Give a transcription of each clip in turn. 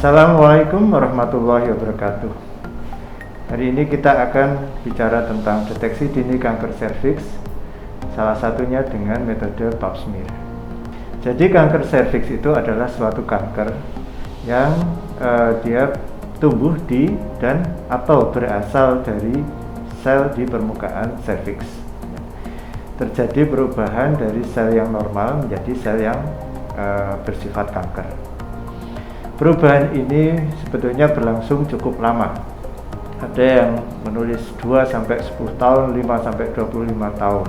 Assalamualaikum warahmatullahi wabarakatuh. Hari ini kita akan bicara tentang deteksi dini kanker serviks, salah satunya dengan metode Pap smear. Jadi kanker serviks itu adalah suatu kanker yang dia tumbuh di dan atau berasal dari sel di permukaan serviks. Terjadi perubahan dari sel yang normal menjadi sel yang bersifat kanker. Perubahan ini sebetulnya berlangsung cukup lama. Ada yang menulis 2-10 tahun, 5-25 tahun.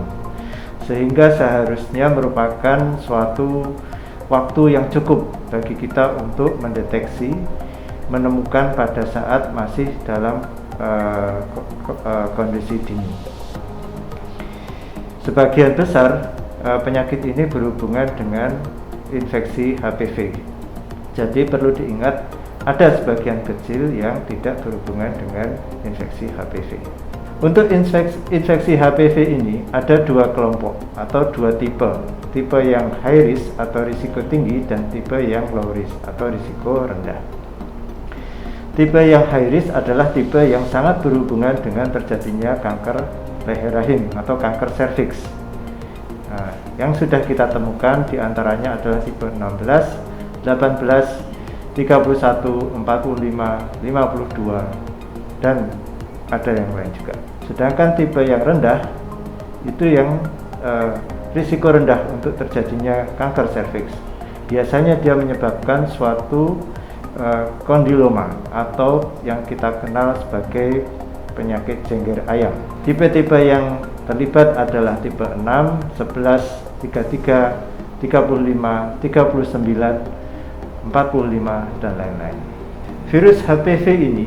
Sehingga seharusnya merupakan suatu waktu yang cukup bagi kita untuk mendeteksi, menemukan pada saat masih dalam kondisi dini. Sebagian besar penyakit ini berhubungan dengan infeksi HPV. Jadi perlu diingat, ada sebagian kecil yang tidak berhubungan dengan infeksi HPV. Untuk infeksi HPV ini ada dua kelompok atau dua tipe. Tipe yang high risk atau risiko tinggi dan tipe yang low risk atau risiko rendah. Tipe yang high risk adalah tipe yang sangat berhubungan dengan terjadinya kanker leher rahim atau kanker serviks. Nah, yang sudah kita temukan diantaranya adalah tipe 16, 18, 31, 45, 52, dan ada yang lain juga. Sedangkan tipe yang rendah itu yang risiko rendah untuk terjadinya kanker serviks. Biasanya dia menyebabkan suatu kondiloma atau yang kita kenal sebagai penyakit jengger ayam. Tipe-tipe yang terlibat adalah tipe 6, 11, 33, 35, 39, 45, dan lain-lain. Virus HPV ini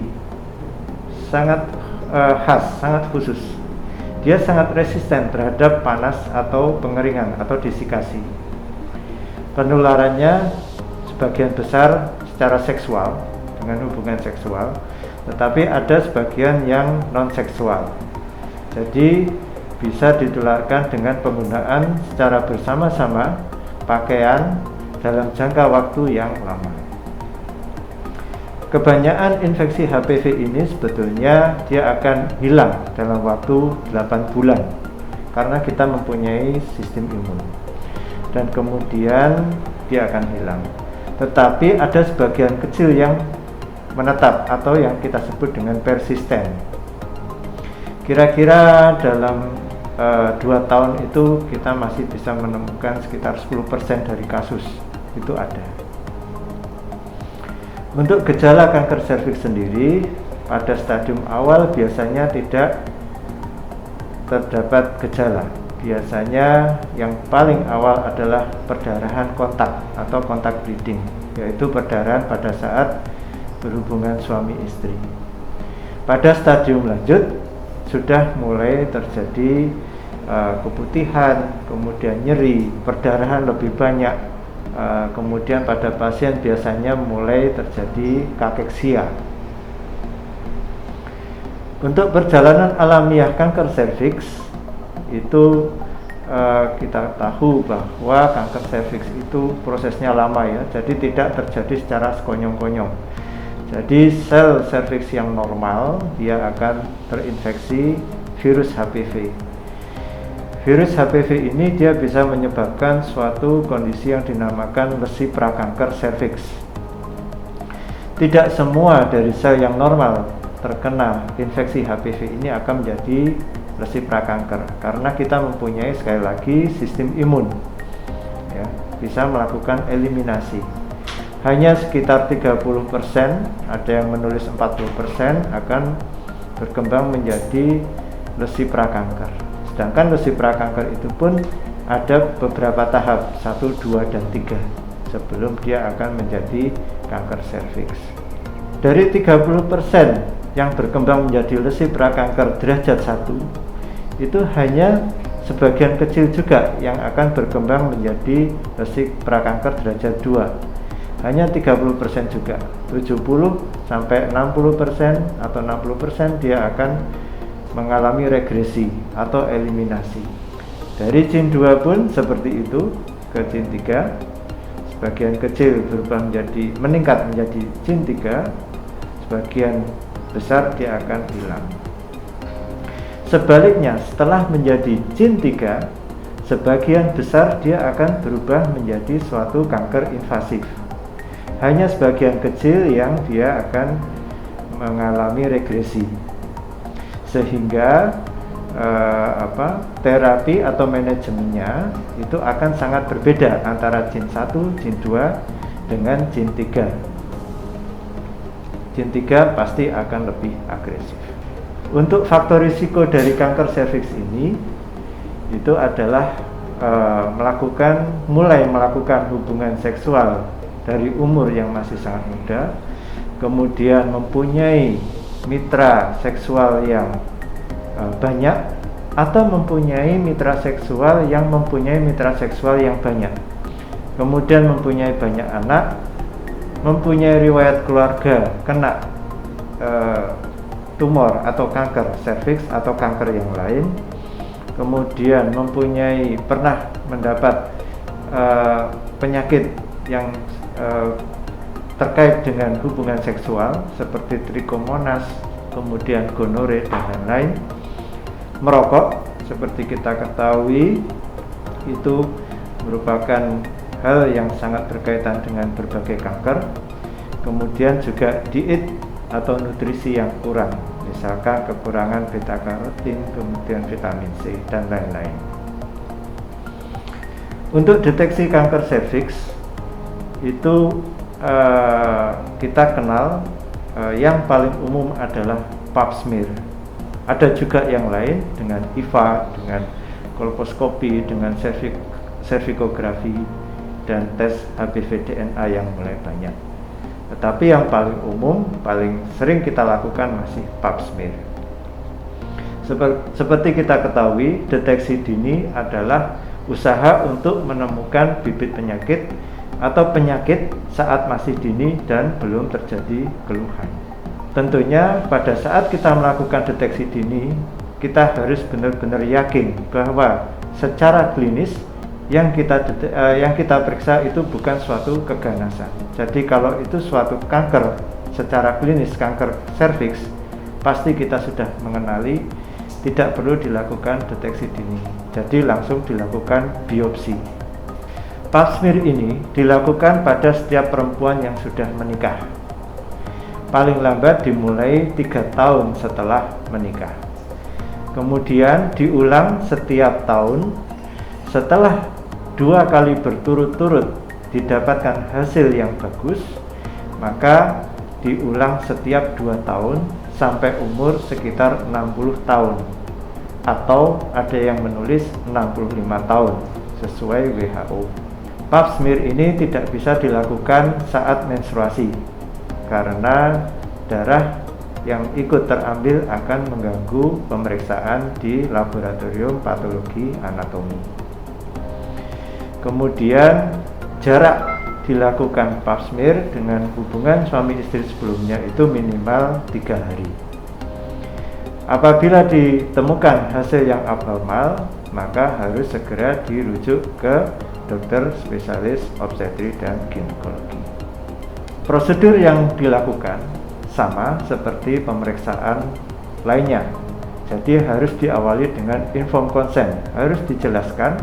sangat khas, sangat khusus. Dia sangat resisten terhadap panas atau pengeringan atau desikasi. Penularannya sebagian besar secara seksual, dengan hubungan seksual, tetapi ada sebagian yang non-seksual. Jadi bisa ditularkan dengan penggunaan secara bersama-sama pakaian dalam jangka waktu yang lama. Kebanyakan infeksi HPV ini sebetulnya dia akan hilang dalam waktu 8 bulan karena kita mempunyai sistem imun, dan kemudian dia akan hilang. Tetapi ada sebagian kecil yang menetap atau yang kita sebut dengan persisten. Kira-kira dalam 2 tahun itu kita masih bisa menemukan sekitar 10% dari kasus itu ada. Untuk gejala kanker serviks sendiri pada stadium awal biasanya tidak terdapat gejala. Biasanya yang paling awal adalah perdarahan kontak atau kontak bleeding, yaitu perdarahan pada saat berhubungan suami istri. Pada stadium lanjut sudah mulai terjadi keputihan, kemudian nyeri, perdarahan lebih banyak. Kemudian pada pasien biasanya mulai terjadi kakeksia. Untuk perjalanan alamiah kanker serviks itu kita tahu bahwa kanker serviks itu prosesnya lama ya, jadi tidak terjadi secara sekonyong-konyong. Jadi sel serviks yang normal dia akan terinfeksi virus HPV. Virus HPV ini dia bisa menyebabkan suatu kondisi yang dinamakan lesi prakanker serviks. Tidak semua dari sel yang normal terkena infeksi HPV ini akan menjadi lesi prakanker, karena kita mempunyai sekali lagi sistem imun ya, bisa melakukan eliminasi. Hanya sekitar 30%, ada yang menulis 40% akan berkembang menjadi lesi prakanker. Sedangkan lesi prakanker itu pun ada beberapa tahap, 1, 2, dan 3 sebelum dia akan menjadi kanker serviks. Dari 30% yang berkembang menjadi lesi prakanker derajat 1, itu hanya sebagian kecil juga yang akan berkembang menjadi lesi prakanker derajat 2. Hanya 30% juga. 70-60% atau 60% dia akan mengalami regresi atau eliminasi. Dari jin 2 pun seperti itu ke jin 3, sebagian kecil meningkat menjadi jin 3, sebagian besar dia akan hilang. Sebaliknya, setelah menjadi jin 3, sebagian besar dia akan berubah menjadi suatu kanker invasif. Hanya sebagian kecil yang dia akan mengalami regresi, sehingga terapi atau manajemennya itu akan sangat berbeda antara jin 1, jin 2 dengan jin 3. Jin 3 pasti akan lebih agresif. Untuk faktor risiko dari kanker serviks ini itu adalah mulai melakukan hubungan seksual dari umur yang masih sangat muda, kemudian mempunyai mitra seksual yang banyak, atau mempunyai mitra seksual yang banyak, kemudian mempunyai banyak anak, mempunyai riwayat keluarga kena tumor atau kanker serviks atau kanker yang lain, kemudian pernah mendapat penyakit yang terkait dengan hubungan seksual seperti trichomonas, kemudian gonore dan lain-lain. Merokok, seperti kita ketahui, itu merupakan hal yang sangat berkaitan dengan berbagai kanker. Kemudian juga diet atau nutrisi yang kurang, misalkan kekurangan beta karotin, kemudian vitamin C dan lain-lain. Untuk deteksi kanker serviks itu kita kenal yang paling umum adalah pap smear. Ada juga yang lain dengan IVA, dengan kolposkopi, dengan servikografi dan tes HPV DNA yang mulai banyak. Tetapi yang paling umum, paling sering kita lakukan masih pap smear. Seperti kita ketahui, deteksi dini adalah usaha untuk menemukan bibit penyakit atau penyakit saat masih dini dan belum terjadi keluhan. Tentunya pada saat kita melakukan deteksi dini, kita harus benar-benar yakin bahwa secara klinis yang kita periksa itu bukan suatu keganasan. Jadi kalau itu suatu kanker secara klinis, kanker serviks, pasti kita sudah mengenali, tidak perlu dilakukan deteksi dini. Jadi langsung dilakukan biopsi. Pap smear ini dilakukan pada setiap perempuan yang sudah menikah. Paling lambat dimulai 3 tahun setelah menikah. Kemudian diulang setiap tahun. Setelah 2 kali berturut-turut didapatkan hasil yang bagus, maka diulang setiap 2 tahun sampai umur sekitar 60 tahun, atau ada yang menulis 65 tahun sesuai WHO. Pap smear ini tidak bisa dilakukan saat menstruasi karena darah yang ikut terambil akan mengganggu pemeriksaan di laboratorium patologi anatomi. Kemudian jarak dilakukan pap smear dengan hubungan suami istri sebelumnya itu minimal 3 hari. Apabila ditemukan hasil yang abnormal, maka harus segera dirujuk ke dokter spesialis obstetri dan ginekologi. Prosedur yang dilakukan sama seperti pemeriksaan lainnya. Jadi harus diawali dengan informed consent, harus dijelaskan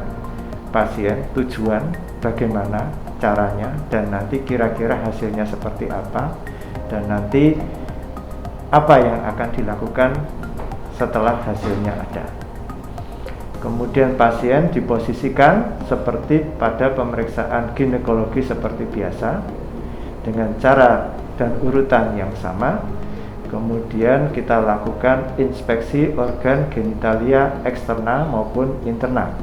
pasien tujuan, bagaimana caranya, dan nanti kira-kira hasilnya seperti apa, dan nanti apa yang akan dilakukan setelah hasilnya ada. Kemudian pasien diposisikan seperti pada pemeriksaan ginekologi seperti biasa, dengan cara dan urutan yang sama. Kemudian kita lakukan inspeksi organ genitalia eksternal maupun internal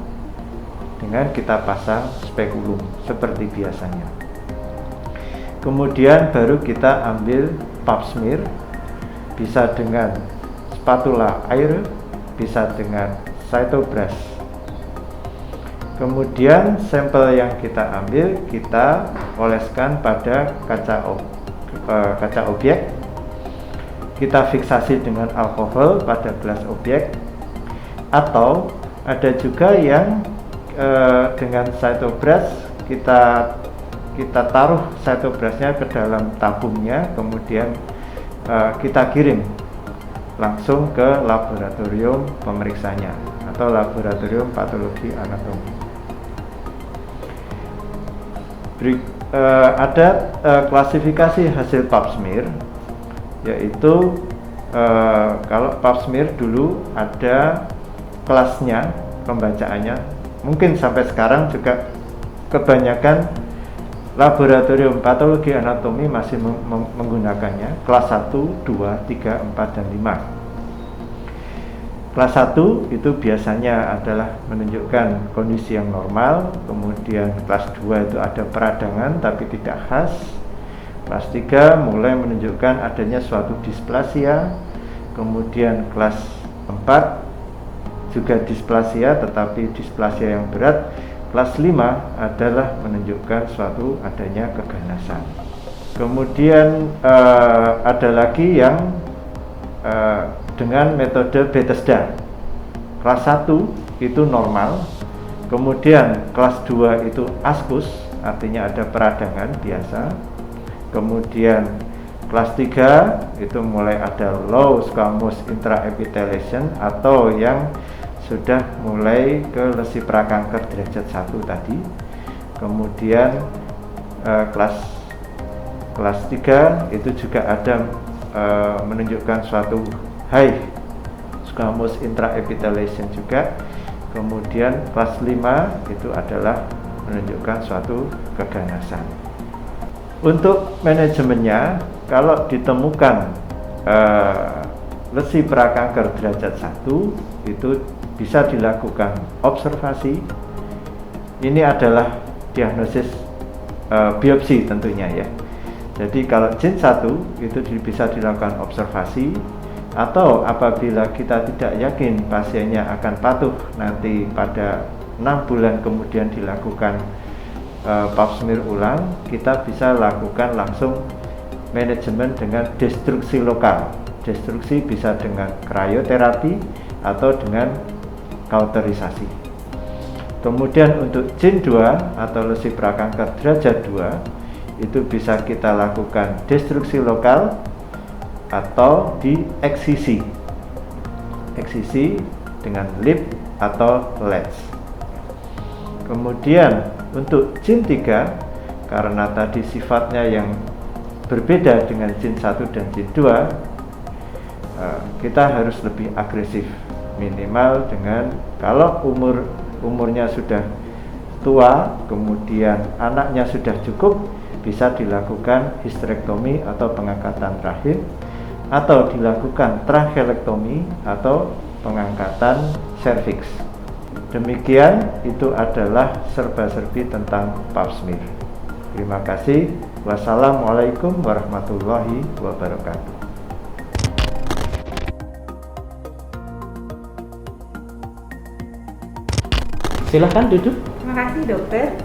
dengan kita pasang spekulum seperti biasanya. Kemudian baru kita ambil pap smear, bisa dengan spatula air, bisa dengan cytobrush. Kemudian sampel yang kita ambil kita oleskan pada kaca objek. Kita fiksasi dengan alkohol pada gelas objek, atau ada juga yang dengan cytobrush kita taruh cytobrasnya ke dalam tabungnya, kemudian kita kirim langsung ke laboratorium pemeriksanya atau laboratorium patologi anatomi. Ada klasifikasi hasil pap smear, yaitu kalau pap smear dulu ada kelasnya, pembacaannya, mungkin sampai sekarang juga kebanyakan laboratorium patologi anatomi masih menggunakannya, kelas 1, 2, 3, 4, dan 5. Kelas 1 itu biasanya adalah menunjukkan kondisi yang normal, kemudian kelas 2 itu ada peradangan tapi tidak khas, kelas 3 mulai menunjukkan adanya suatu displasia, kemudian kelas 4 juga displasia tetapi displasia yang berat, kelas 5 adalah menunjukkan suatu adanya keganasan. Kemudian ada lagi yang dengan metode Bethesda. Kelas 1 itu normal, kemudian kelas 2 itu ascus, artinya ada peradangan biasa, kemudian kelas 3 itu mulai ada low squamous intraepitheliation atau yang sudah mulai ke lesi prakanker derajat 1 tadi, kemudian kelas 3 itu juga ada menunjukkan suatu high squamous intraepitheliation juga, kemudian kelas 5 itu adalah menunjukkan suatu keganasan. Untuk manajemennya, kalau ditemukan lesi prakanker derajat 1 itu bisa dilakukan observasi. Ini adalah diagnosis biopsi tentunya ya. Jadi kalau jin 1 itu bisa dilakukan observasi, atau apabila kita tidak yakin pasiennya akan patuh nanti pada 6 bulan kemudian dilakukan pap smear ulang, kita bisa lakukan langsung manajemen dengan destruksi lokal. Destruksi bisa dengan krioterapi atau dengan kauterisasi. Kemudian untuk jin 2 atau lesi prakanker derajat 2 itu bisa kita lakukan destruksi lokal atau di eksisi dengan lip atau lens. Kemudian untuk jin 3, karena tadi sifatnya yang berbeda dengan jin 1 dan jin 2, kita harus lebih agresif, minimal dengan kalau umurnya sudah tua, kemudian anaknya sudah cukup, bisa dilakukan histerektomi atau pengangkatan rahim, atau dilakukan tracheektomi atau pengangkatan serviks. Demikian itu adalah serba-serbi tentang pap smear. Terima kasih. Wassalamualaikum warahmatullahi wabarakatuh. Silahkan duduk. Terima kasih dokter.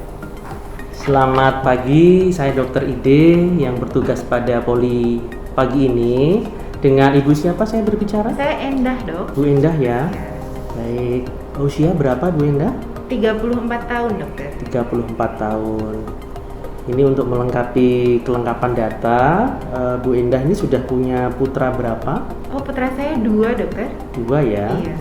Selamat pagi, saya Dr. Ide yang bertugas pada poli pagi ini. Dengan ibu siapa saya berbicara? Saya Endah dok. Bu Endah ya? Ya. Baik, usia berapa Bu Endah? 34 tahun dokter. 34 tahun. Ini untuk melengkapi kelengkapan data, Bu Endah ini sudah punya putra berapa? Oh, putra saya 2 dokter. 2 ya? Iya.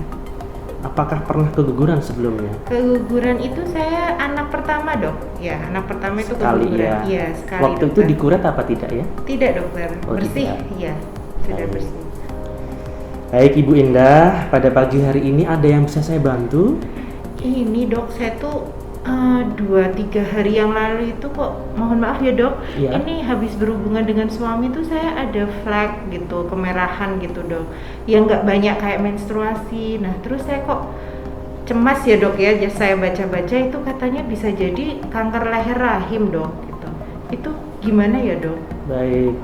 Apakah pernah keguguran sebelumnya? Keguguran itu saya anak pertama dok. Ya, anak pertama itu Sekali keguguran. ya? Iya, sekali Waktu dokter. itu dikuret apa tidak ya? Tidak dokter, Oh, bersih. tidak. Iya, sudah Baik. bersih. Baik Ibu Endah, pada pagi hari ini ada yang bisa saya bantu? Ini dok, saya tuh 2-3 hari yang lalu itu kok, mohon maaf ya dok, Iya. ini habis berhubungan dengan suami tuh saya ada flek gitu, kemerahan gitu dok, yang nggak banyak kayak menstruasi. Nah terus saya kok cemas ya dok ya, saya baca-baca itu katanya bisa jadi kanker leher rahim dok gitu. Itu gimana ya dok? Baik,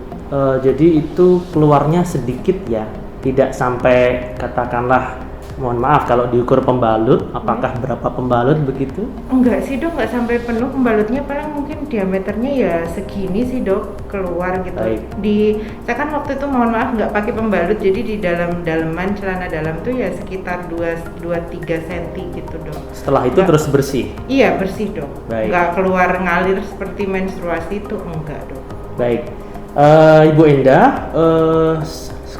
jadi itu keluarnya sedikit ya, tidak sampai katakanlah Mohon maaf, kalau diukur pembalut, apakah berapa pembalut begitu? Enggak sih dok, nggak sampai penuh pembalutnya, paling mungkin diameternya ya segini sih dok, keluar gitu. Baik. Saya kan waktu itu mohon maaf nggak pakai pembalut, jadi di dalaman celana dalam tuh ya sekitar 2-3 cm gitu dok. Setelah itu terus bersih? Iya bersih dok, Baik. nggak keluar ngalir seperti menstruasi itu enggak dok. Baik, Ibu Endah,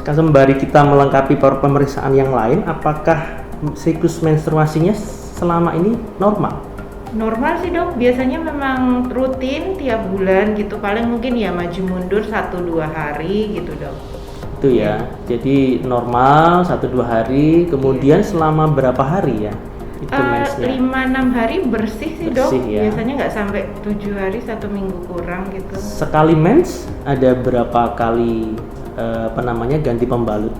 sembari kita melengkapi pemeriksaan yang lain, apakah siklus menstruasinya selama ini normal? Normal sih dok, biasanya memang rutin tiap bulan gitu, paling mungkin ya maju mundur 1-2 hari gitu dok. Itu ya, jadi normal 1-2 hari, kemudian selama berapa hari ya? Itu mensnya? 5-6 hari bersih sih dok, Bersih, ya. biasanya nggak sampai 7 hari, 1 minggu kurang gitu. Sekali mens ada berapa kali ganti pembalut?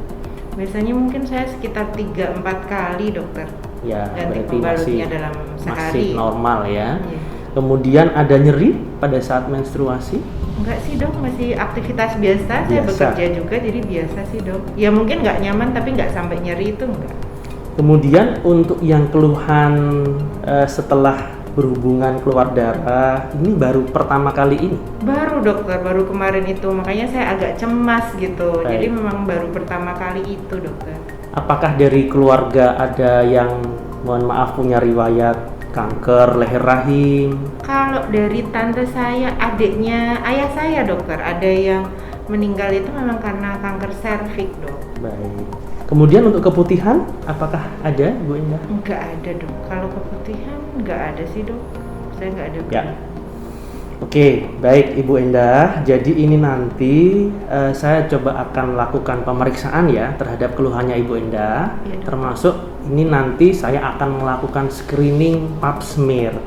Biasanya mungkin saya sekitar 3-4 kali dokter, Ya, ganti berarti pembalutnya dalam masih sehari. normal ya. Iya. Kemudian ada nyeri pada saat menstruasi? Enggak sih dok, masih aktivitas biasa, saya Biasa. bekerja juga jadi biasa sih dok. Ya mungkin nggak nyaman tapi nggak sampai nyeri itu enggak. Kemudian untuk yang keluhan setelah berhubungan keluar darah, ini baru pertama kali ini? Baru dokter, baru kemarin itu, makanya saya agak cemas gitu. Baik. Jadi memang baru pertama kali itu dokter. Apakah dari keluarga ada yang mohon maaf punya riwayat kanker leher rahim? Kalau dari tante saya, adiknya ayah saya dokter, ada yang meninggal itu memang karena kanker serviks dok. Baik. Kemudian untuk keputihan, apakah ada Bu Endah? Enggak ada dok, kalau keputihan enggak ada sih dok, saya enggak ada. Ya. Oke, baik Ibu Endah. Jadi ini nanti saya coba akan lakukan pemeriksaan ya terhadap keluhannya Ibu Endah. Iya, dok. Termasuk ini nanti saya akan melakukan screening pap smear.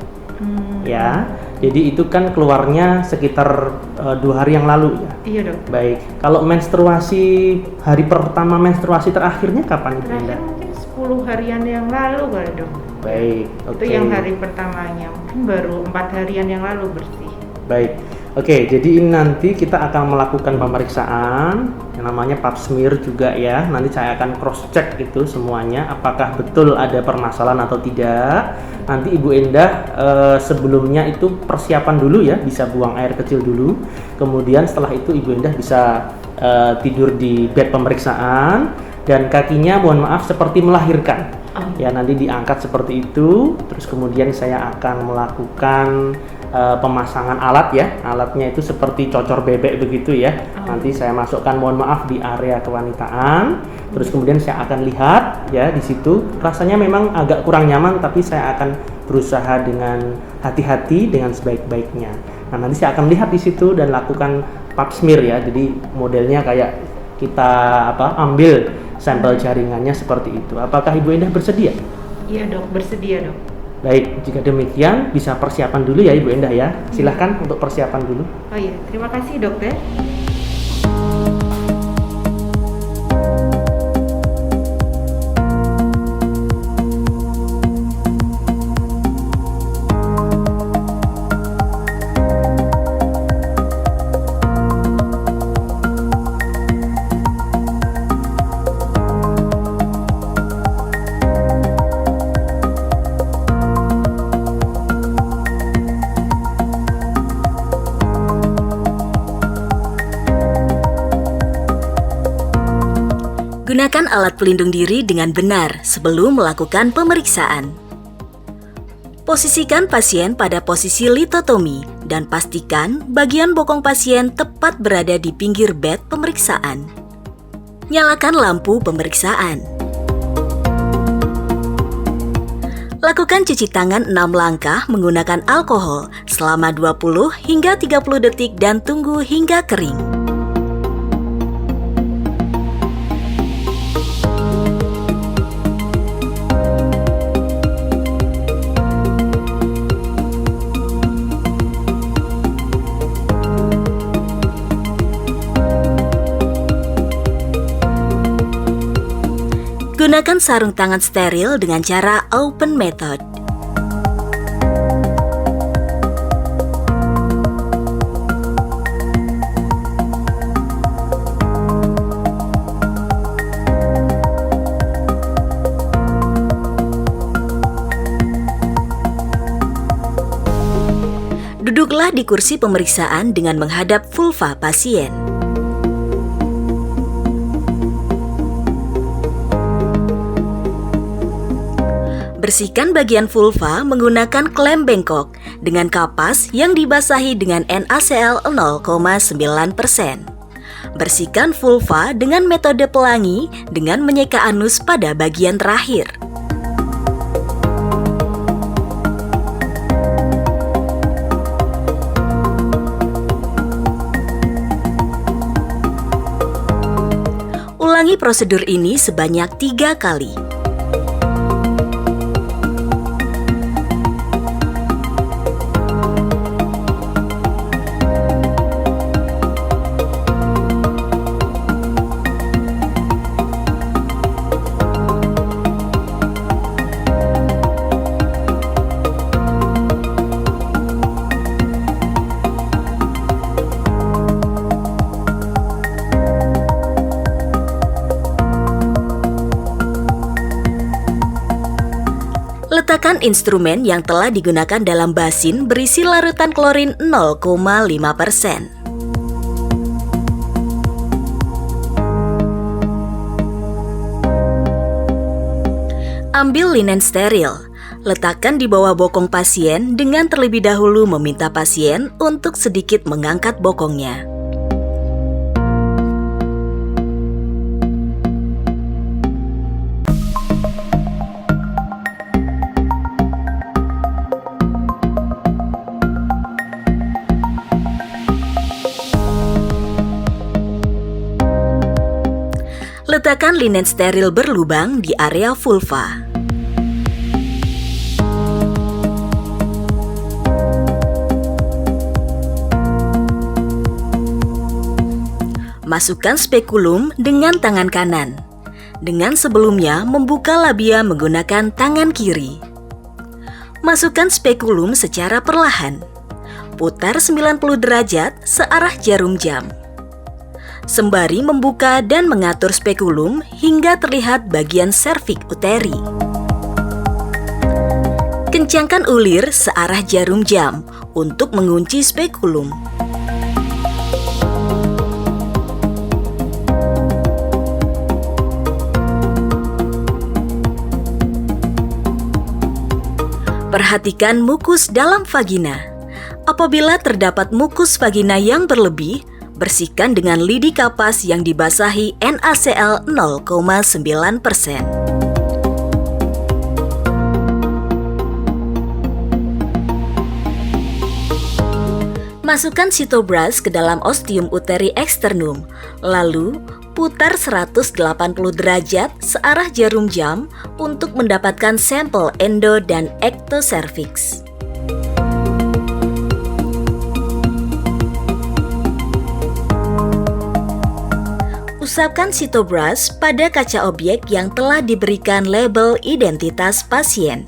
Ya. Jadi itu kan keluarnya sekitar 2 hari yang lalu ya. Iya dok. Baik. Kalau menstruasi hari pertama menstruasi terakhirnya kapan Ibu Terakhir Endah? mungkin 10 harian yang lalu kali dok. Baik. Oke. Itu yang hari pertamanya, mungkin baru 4 harian yang lalu bersih. Baik, oke. Jadi ini nanti kita akan melakukan pemeriksaan yang namanya pap smear juga ya. Nanti saya akan cross check itu semuanya, apakah betul ada permasalahan atau tidak. Nanti Ibu Endah sebelumnya itu persiapan dulu ya, bisa buang air kecil dulu. Kemudian setelah itu Ibu Endah bisa tidur di bed pemeriksaan dan kakinya mohon maaf seperti melahirkan. Ya nanti diangkat seperti itu. Terus kemudian saya akan melakukan pemasangan alat ya, alatnya itu seperti cocor bebek begitu ya. Nanti saya masukkan mohon maaf di area kewanitaan. Terus kemudian saya akan lihat ya di situ. Rasanya memang agak kurang nyaman, tapi saya akan berusaha dengan hati-hati dengan sebaik-baiknya. Nah nanti saya akan lihat di situ dan lakukan pap smear ya. Jadi modelnya kayak kita ambil sampel jaringannya seperti itu. Apakah Ibu Endah bersedia? Iya dok, bersedia dok. Baik, jika demikian bisa persiapan dulu ya Ibu Endah ya. Silahkan untuk persiapan dulu. Oh iya, terima kasih dokter. Gunakan alat pelindung diri dengan benar sebelum melakukan pemeriksaan. Posisikan pasien pada posisi litotomi dan pastikan bagian bokong pasien tepat berada di pinggir bed pemeriksaan. Nyalakan lampu pemeriksaan. Lakukan cuci tangan 6 langkah menggunakan alkohol selama 20 hingga 30 detik dan tunggu hingga kering. Gunakan sarung tangan steril dengan cara open method. Duduklah di kursi pemeriksaan dengan menghadap vulva pasien. Bersihkan bagian vulva menggunakan klem bengkok dengan kapas yang dibasahi dengan NaCl 0,9%. Bersihkan vulva dengan metode pelangi dengan menyeka anus pada bagian terakhir. Ulangi prosedur ini sebanyak 3 kali. Letakkan instrumen yang telah digunakan dalam basin berisi larutan klorin 0,5%. Ambil linen steril, letakkan di bawah bokong pasien dengan terlebih dahulu meminta pasien untuk sedikit mengangkat bokongnya. Letakkan linen steril berlubang di area vulva. Masukkan spekulum dengan tangan kanan. Dengan sebelumnya membuka labia menggunakan tangan kiri. Masukkan spekulum secara perlahan. Putar 90 derajat searah jarum jam. Sembari membuka dan mengatur spekulum hingga terlihat bagian serviks uteri. Kencangkan ulir searah jarum jam untuk mengunci spekulum. Perhatikan mukus dalam vagina. Apabila terdapat mukus vagina yang berlebih, bersihkan dengan lidi kapas yang dibasahi NaCl 0,9%. Masukkan sitobras ke dalam ostium uteri externum, lalu putar 180 derajat searah jarum jam untuk mendapatkan sampel endo dan ektoserviks. Usapkan sitobras pada kaca objek yang telah diberikan label identitas pasien.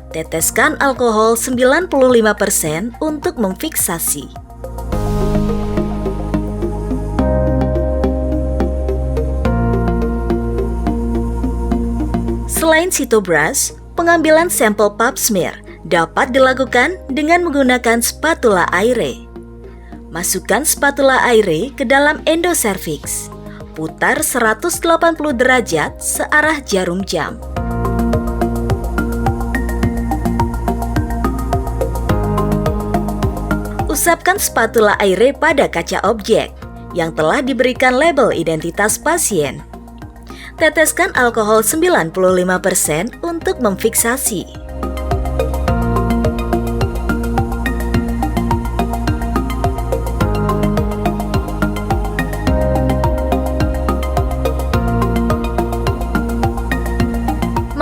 Teteskan alkohol 95% untuk memfiksasi. Selain sitobras, pengambilan sampel pap smear dapat dilakukan dengan menggunakan spatula Aire. Masukkan spatula Aire ke dalam endoserviks. Putar 180 derajat searah jarum jam. Usapkan spatula Aire pada kaca objek yang telah diberikan label identitas pasien. Teteskan alkohol 95% untuk memfiksasi.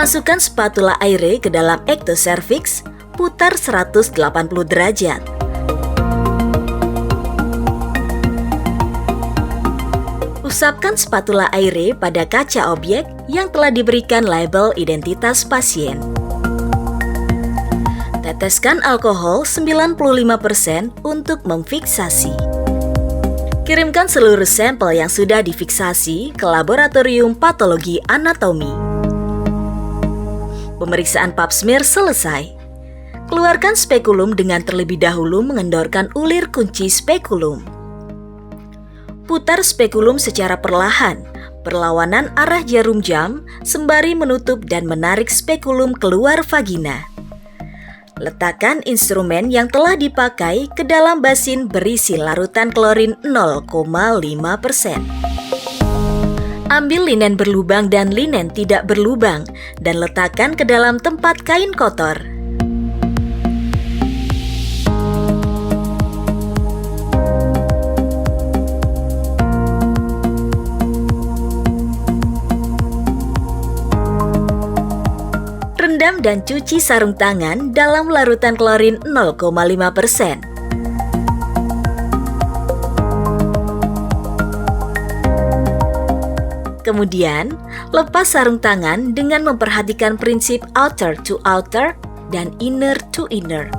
Masukkan spatula Aire ke dalam ektoserviks, putar 180 derajat. Usapkan spatula Aire pada kaca objek yang telah diberikan label identitas pasien. Teteskan alkohol 95% untuk memfiksasi. Kirimkan seluruh sampel yang sudah difiksasi ke laboratorium patologi anatomi. Pemeriksaan pap smear selesai. Keluarkan spekulum dengan terlebih dahulu mengendorkan ulir kunci spekulum. Putar spekulum secara perlahan, perlawanan arah jarum jam sembari menutup dan menarik spekulum keluar vagina. Letakkan instrumen yang telah dipakai ke dalam basin berisi larutan klorin 0,5%. Ambil linen berlubang dan linen tidak berlubang dan letakkan ke dalam tempat kain kotor. Rendam dan cuci sarung tangan dalam larutan klorin 0,5%. Kemudian, lepas sarung tangan dengan memperhatikan prinsip outer to outer dan inner to inner.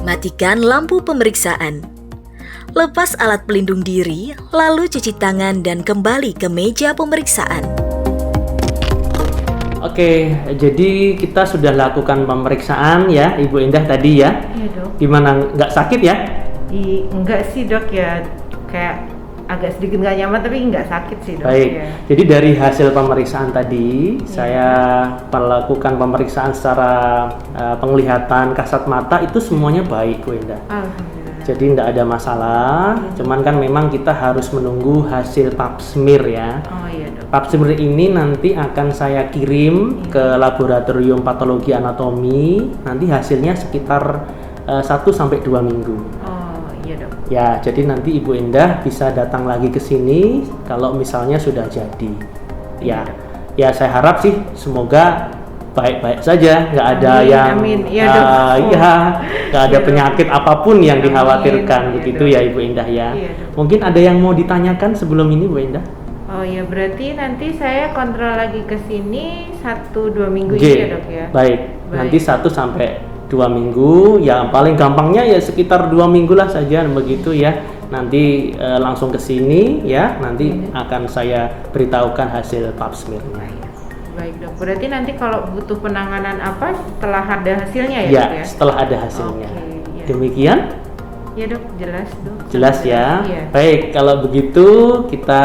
Matikan lampu pemeriksaan. Lepas alat pelindung diri, lalu cuci tangan dan kembali ke meja pemeriksaan. Oke, jadi kita sudah lakukan pemeriksaan ya, Ibu Indah tadi ya. Iya dok. Gimana, nggak sakit ya? Enggak sih dok ya, kayak agak sedikit nggak nyaman tapi nggak sakit sih dok. Baik, Ya. jadi dari hasil pemeriksaan tadi, saya melakukan pemeriksaan secara penglihatan kasat mata itu semuanya baik, Bu Indah. Alhamdulillah. Jadi tidak ada masalah, cuman kan memang kita harus menunggu hasil pap smear ya. Oh iya dok. Pap smear ini nanti akan saya kirim ke laboratorium patologi anatomi, nanti hasilnya sekitar 1-2 minggu. Oh iya dok. Ya, jadi nanti Ibu Indah bisa datang lagi ke sini kalau misalnya sudah jadi. Ya, ya saya harap sih semoga baik-baik saja, nggak ada Amin, yang amin. Iya, dok. iya, nggak ada Iya, dok. penyakit apapun yang Amin. dikhawatirkan Iya, begitu dok. ya Ibu Indah ya. Iya, dok. Mungkin ada yang mau ditanyakan sebelum ini Bu Indah? Oh ya, berarti nanti saya kontrol lagi ke sini 1-2 minggu Oke, ini ya dok ya. baik. Nanti 1-2 minggu, ya paling gampangnya ya sekitar 2 minggu lah saja begitu ya. Nanti langsung ke sini ya, nanti akan saya beritahukan hasil pap smear-nya. Baik dok, berarti nanti kalau butuh penanganan apa setelah ada hasilnya ya, Ya, dok ya? setelah ada hasilnya. Oke, ya. Demikian? Ya dok, jelas dok. Jelas ya. Iya. Baik, kalau begitu kita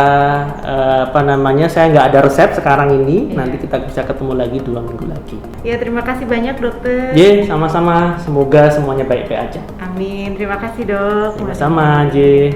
saya nggak ada resep sekarang ini. Iya. Nanti kita bisa ketemu lagi 2 minggu lagi. Ya terima kasih banyak dokter. J, sama-sama. Semoga semuanya baik-baik aja. Amin, terima kasih dok. Sama-sama, J.